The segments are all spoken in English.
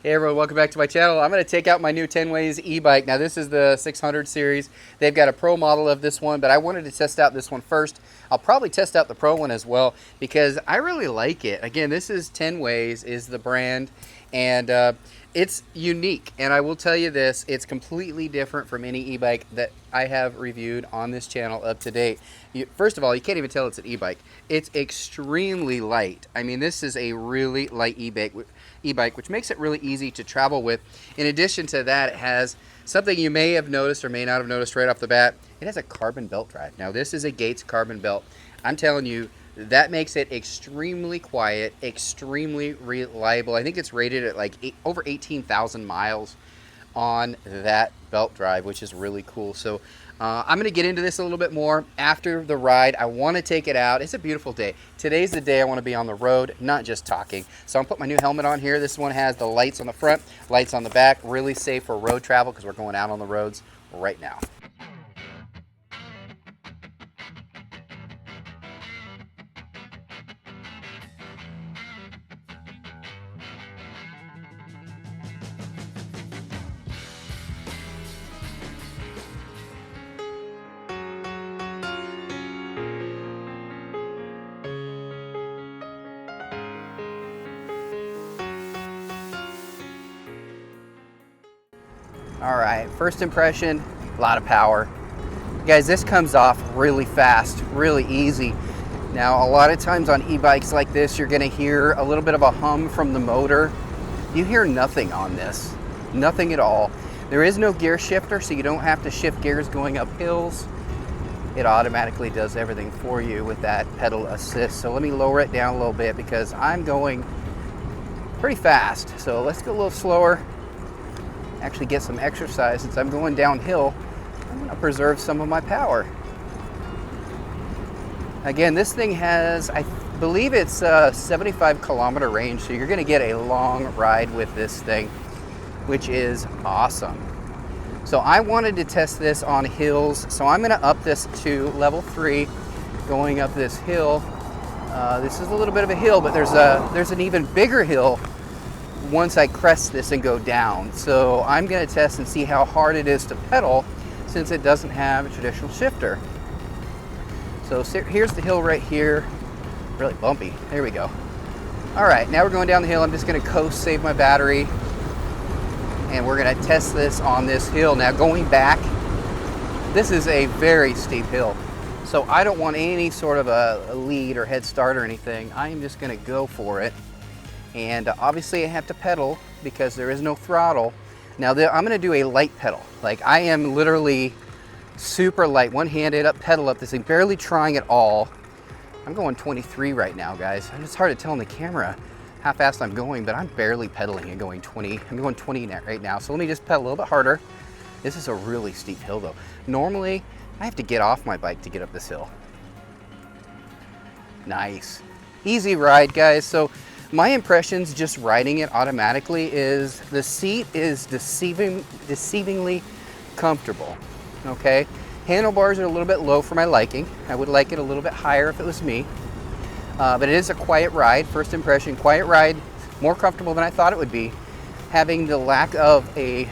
Hey everyone, welcome back to my channel. I'm going to take out my new Tenways e-bike. Now this is the 600 series. They've got a pro model of this one, but I wanted to test out this one first. I'll probably test out the pro one as well because I really like it. Again, this is Tenways is the brand, and it's unique. And I will tell you this, it's completely different from any e-bike that I have reviewed on this channel up to date. First of all, you can't even tell it's an e-bike. It's extremely light. I mean, this is a really light e-bike, which makes it really easy to travel with. In addition to that, it has something you may have noticed or may not have noticed right off the bat. It has a carbon belt drive. Now, this is a Gates carbon belt. I'm telling you, that makes it extremely quiet, extremely reliable. I think it's rated at like over 18,000 miles on that belt drive, which is really cool. So I'm going to get into this a little bit more after the ride. I want to take it out. It's a beautiful day. Today's the day I want to be on the road, not just talking. So I'm putting my new helmet on here. This one has the lights on the front, lights on the back, really safe for road travel because we're going out on the roads right now. All right, first impression, a lot of power. Guys, this comes off really fast, really easy. Now, a lot of times on e-bikes like this, you're gonna hear a little bit of a hum from the motor. You hear nothing on this, nothing at all. There is no gear shifter, so you don't have to shift gears going up hills. It automatically does everything for you with that pedal assist. So let me lower it down a little bit because I'm going pretty fast. So let's go a little slower. Actually get some exercise. Since I'm going downhill, I'm going to preserve some of my power. Again, this thing has, I believe it's a 75-kilometer range, so you're going to get a long ride with this thing, which is awesome. So I wanted to test this on hills, so I'm going to up this to level 3, going up this hill. This is a little bit of a hill, but there's an even bigger hill once I crest this and go down. So I'm going to test and see how hard it is to pedal since it doesn't have a traditional shifter. So here's the hill right here. Really bumpy. There we go. All right, now we're going down the hill. I'm just going to coast, save my battery, and we're going to test this on this hill. Now going back, this is a very steep hill. So I don't want any sort of a lead or head start or anything. I am just going to go for it. And obviously I have to pedal because there is no throttle. Now I'm going to do a light pedal. Like I am literally super light, one-handed up, pedal up this thing, barely trying at all. I'm going 23 right now, guys. It's hard to tell on the camera how fast I'm going, but I'm barely pedaling and going 20. I'm going 20 right now. So let me just pedal a little bit harder. This is a really steep hill though. Normally I have to get off my bike to get up this hill. Nice. Easy ride, guys. So my impressions just riding it automatically is the seat is deceivingly comfortable, okay? Handlebars are a little bit low for my liking. I would like it a little bit higher if it was me. But it is a quiet ride. First impression, quiet ride, more comfortable than I thought it would be. Having the lack of a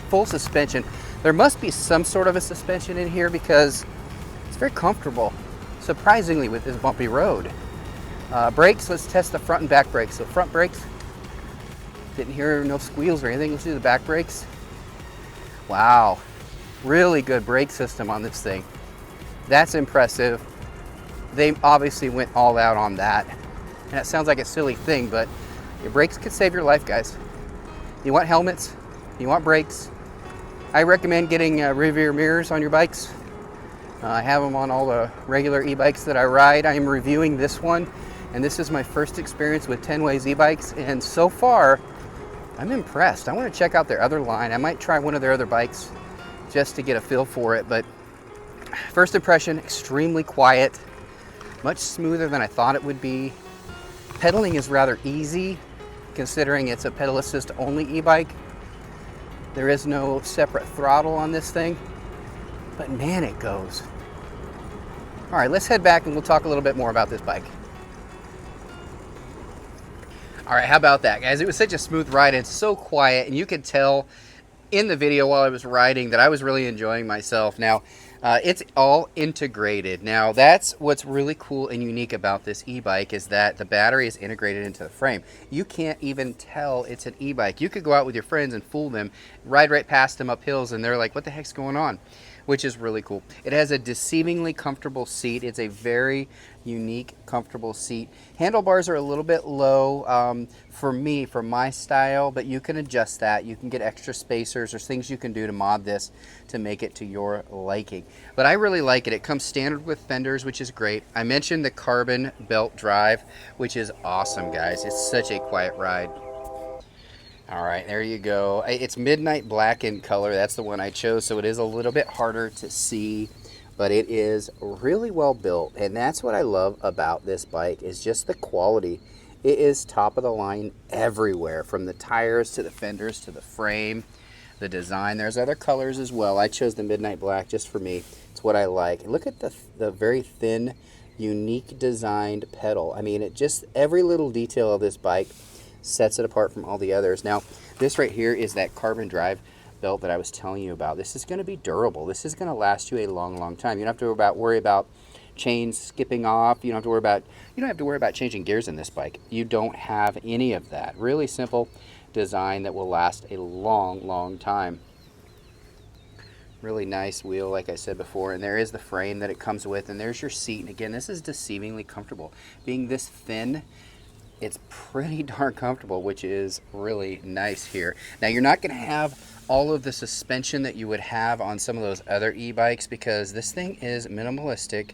full suspension. There must be some sort of a suspension in here because it's very comfortable, surprisingly, with this bumpy road. Brakes, let's test the front and back brakes. So front brakes, didn't hear no squeals or anything. Let's do the back brakes. Wow, really good brake system on this thing. That's impressive. They obviously went all out on that. And it sounds like a silly thing, but your brakes could save your life, guys. You want helmets, you want brakes. I recommend getting rear mirrors on your bikes. I have them on all the regular e-bikes that I ride. I am reviewing this one, and this is my first experience with Tenways e-bikes, and so far, I'm impressed. I want to check out their other line. I might try one of their other bikes just to get a feel for it, but first impression, extremely quiet, much smoother than I thought it would be. Pedaling is rather easy, considering it's a pedal assist only e-bike. There is no separate throttle on this thing, but man, it goes. All right, let's head back and we'll talk a little bit more about this bike. All right, how about that, guys? It was such a smooth ride and so quiet, and you could tell in the video while I was riding that I was really enjoying myself. Now, it's all integrated. Now, that's what's really cool and unique about this e-bike is that the battery is integrated into the frame. You can't even tell it's an e-bike. You could go out with your friends and fool them, ride right past them up hills, and they're like, what the heck's going on? Which is really cool. It has a deceivingly comfortable seat. It's a very unique, comfortable seat. Handlebars are a little bit low for me, for my style, but you can adjust that. You can get extra spacers. There's things you can do to mod this to make it to your liking. But I really like it. It comes standard with fenders, which is great. I mentioned the carbon belt drive, which is awesome, guys. It's such a quiet ride. All right, there you go. It's midnight black in color. That's the one I chose, so it is a little bit harder to see, but it is really well built, and that's what I love about this bike is just the quality. It is top of the line everywhere, from the tires to the fenders to the frame, the design. There's other colors as well. I chose the midnight black just for me. It's what I like. Look at the very thin, unique designed pedal. I mean, it just, every little detail of this bike sets it apart from all the others. Now, this right here is that carbon drive belt that I was telling you about. This is going to be durable. This is going to last you a long, long time. You don't have to worry about chains skipping off. You don't have to worry about changing gears in this bike. You don't have any of that. Really simple design that will last a long, long time. Really nice wheel, like I said before, and there is the frame that it comes with, and there's your seat. And again, this is deceivingly comfortable. Being this thin, it's pretty darn comfortable, which is really nice here. Now, you're not going to have all of the suspension that you would have on some of those other e-bikes because this thing is minimalistic.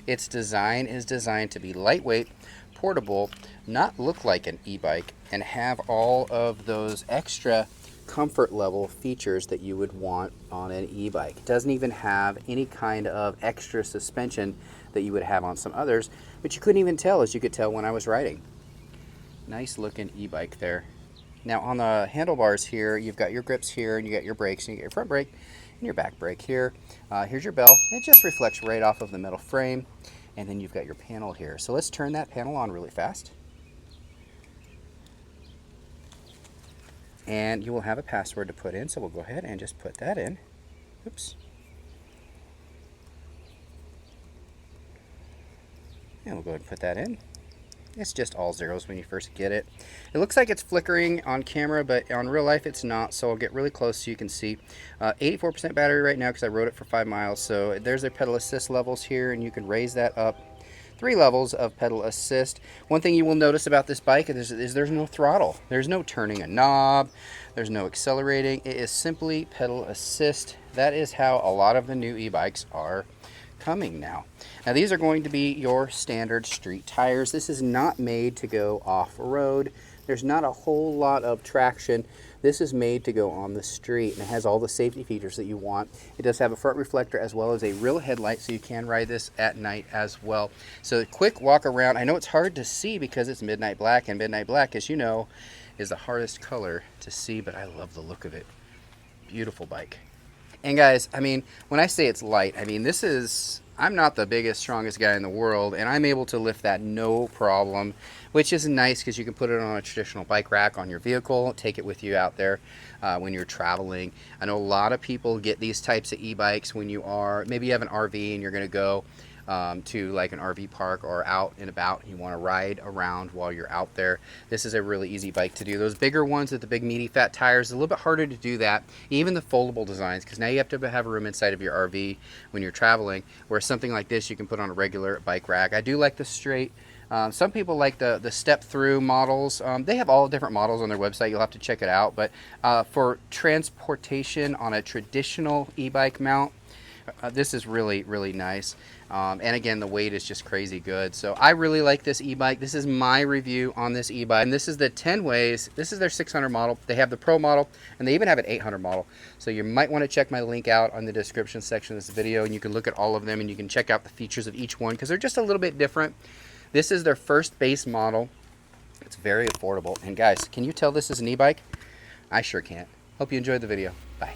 Its design is designed to be lightweight, portable, not look like an e-bike, and have all of those extra comfort level features that you would want on an e-bike. It doesn't even have any kind of extra suspension that you would have on some others, but you couldn't even tell, as you could tell when I was riding. Nice looking e-bike there. Now on the handlebars here, you've got your grips here, and you got your brakes, and you get your front brake and your back brake here. Here's your bell. It just reflects right off of the metal frame, and then you've got your panel here. So let's turn that panel on really fast. And you will have a password to put in, so we'll go ahead and just put that in. Oops. And we'll go ahead and put that in. It's just all zeros when you first get it. It looks like it's flickering on camera, but on real life it's not, so I'll get really close so you can see. 84% battery right now because I rode it for 5 miles, so there's their pedal assist levels here, and you can raise that up 3 levels of pedal assist. One thing you will notice about this bike is there's no throttle. There's no turning a knob. There's no accelerating. It is simply pedal assist. That is how a lot of the new e-bikes are coming now. Now these are going to be your standard street tires. This is not made to go off-road. There's not a whole lot of traction. This is made to go on the street, and it has all the safety features that you want. It does have a front reflector as well as a real headlight, so you can ride this at night as well. So a quick walk around. I know it's hard to see because it's midnight black, and midnight black, as you know, is the hardest color to see, but I love the look of it. Beautiful bike. And guys, I mean, when I say it's light, I mean, I'm not the biggest, strongest guy in the world, and I'm able to lift that no problem, which is nice because you can put it on a traditional bike rack on your vehicle, take it with you out there when you're traveling. I know a lot of people get these types of e-bikes when maybe you have an RV and you're going to go to like an RV park or out and about. You want to ride around while you're out there. This is a really easy bike to do. Those bigger ones with the big meaty fat tires, a little bit harder to do that. Even the foldable designs, because now you have to have a room inside of your RV when you're traveling, where something like this you can put on a regular bike rack. I do like the straight. Some people like the step-through models. They have all different models on their website. You'll have to check it out. But for transportation on a traditional e-bike mount, this is really, really nice. And again, the weight is just crazy good. So I really like this e-bike. This is my review on this e-bike. And this is the Tenways. This is their 600 model. They have the Pro model, and they even have an 800 model. So you might want to check my link out on the description section of this video, and you can look at all of them, and you can check out the features of each one because they're just a little bit different. This is their first base model. It's very affordable. And guys, can you tell this is an e-bike? I sure can't. Hope you enjoyed the video. Bye.